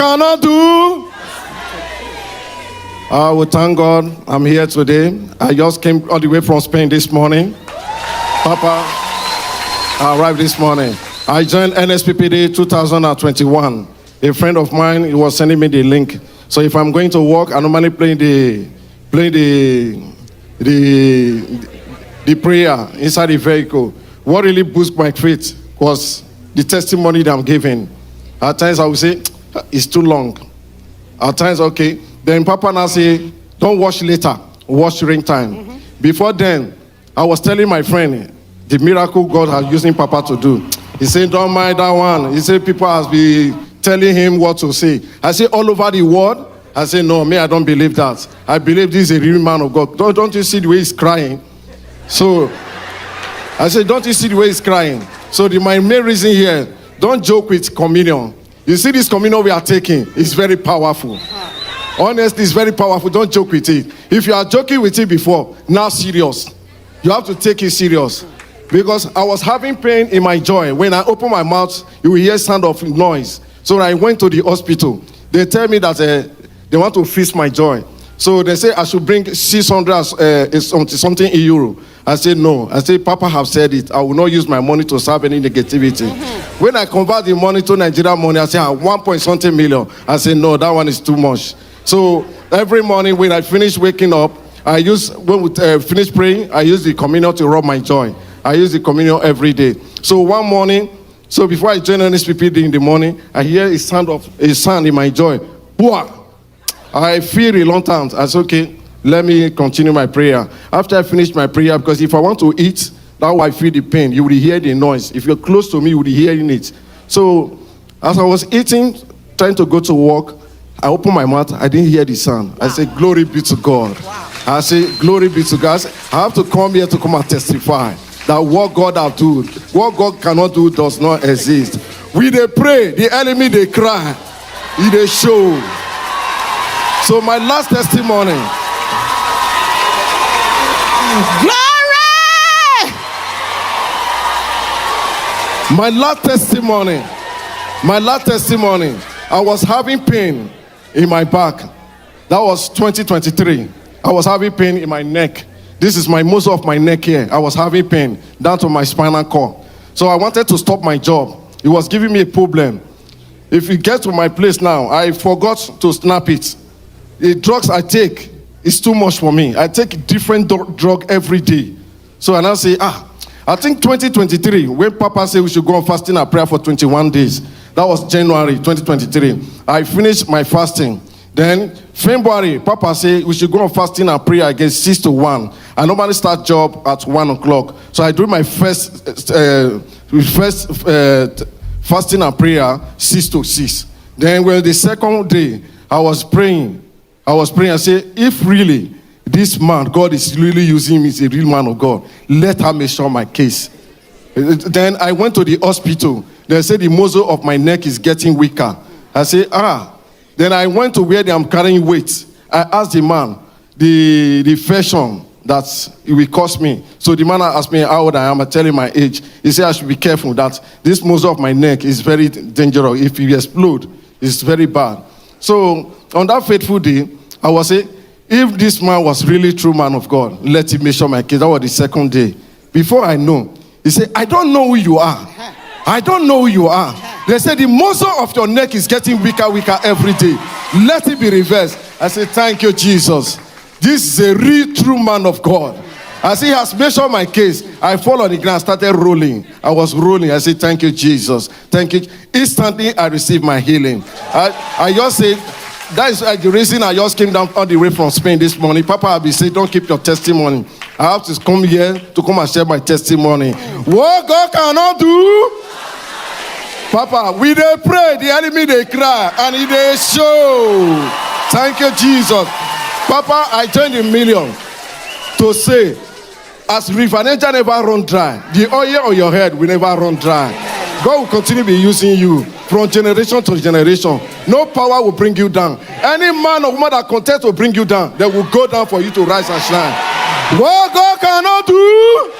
cannot do. I will thank God I'm here today. I just came all the way from Spain this morning. Papa, I arrived this morning. I joined NSPPD 2021. A friend of mine, he was sending me the link. So if I'm going to work, I normally play the prayer inside the vehicle. What really boosts my faith was the testimony that I'm giving. At times I would say, it's too long. At times, okay. Then Papa now say, don't watch later, watch during time. Before then, I was telling my friend, the miracle God has using Papa to do. He said, don't mind that one. He said, people has been telling him what to say. I say, all over the world? I say, no, me, I don't believe that. I believe this is a real man of God. Don't you see the way he's crying? So, I said, don't you see the way he's crying? So, my main reason here, don't joke with communion. You see this communion we are taking, it's very powerful. Honestly, it's very powerful. Don't joke with it. If you are joking with it before, now serious. You have to take it serious. Because I was having pain in my joint. When I open my mouth, you will hear sound of noise. So I went to the hospital. They tell me that they want to fix my joint. So they say I should bring 600 something euro. I said no. I said, Papa have said it. I will not use my money to serve any negativity. When I convert the money to Nigerian money, I say 1.something million. I say no, that one is too much. So every morning when I finish waking up, when we finish praying, I use the communion to rub my joint. I use the communion every day. So one morning, so before I join NSPPD in the morning, I hear a sound in my joint. Boah! I feel reluctant. I said, okay, let me continue my prayer. After I finish my prayer, because if I want to eat, that's why I feel the pain. You will hear the noise. If you're close to me, you will be hearing it. So as I was eating, trying to go to work, I opened my mouth. I didn't hear the sound. Wow. I said, glory be to God. Wow. I said, glory be to God. I have to come here to come and testify that what God has done, what God cannot do does not exist. We they pray, the enemy they cry, they show. So my last testimony. Glory! My last testimony. I was having pain in my back. That was 2023. I was having pain in my neck. This is my muscle of my neck here. I was having pain down to my spinal cord. So I wanted to stop my job. It was giving me a problem. If you get to my place now, I forgot to snap it. The drugs I take is too much for me. I take different drug every day. So I now say, I think 2023, when Papa said we should go on fasting and prayer for 21 days, that was January 2023. I finished my fasting. Then February, Papa said we should go on fasting and prayer against 6 to 1. I normally start job at 1 o'clock. So I do my first fasting and prayer 6 to 6. Then the second day, I was praying. I said, if really this man, God is really using me as a real man of God, let her make sure my case. Then I went to the hospital. They said the muscle of my neck is getting weaker. I said, Then I went to where I'm carrying weight. I asked the man the fashion that it will cost me. So the man asked me how old I am. I tell him my age. He said I should be careful that this muscle of my neck is very dangerous. If it explode, it's very bad. So on that fateful day, I was saying, if this man was really true man of God, let him measure my case. That was the second day. Before I know, he said, I don't know who you are. I don't know who you are. They said the muscle of your neck is getting weaker every day. Let it be reversed. I said, thank you, Jesus. This is a real true man of God. As he has measured my case, I fall on the ground, started rolling. I was rolling. I said, thank you, Jesus. Thank you. Instantly, I received my healing. I just said, that is the reason I just came down all the way from Spain this morning. Papa Abi said, don't keep your testimony. I have to come here to come and share my testimony. What God cannot do, Papa, we they pray, the enemy they cry, and he they show. Thank you, Jesus. Papa, I joined the million to say, as River Niger never run dry, the oil on your head will never run dry. God will continue to be using you from generation to generation. No power will bring you down. Any man or woman that contends to bring you down, they will go down for you to rise and shine. What God cannot do,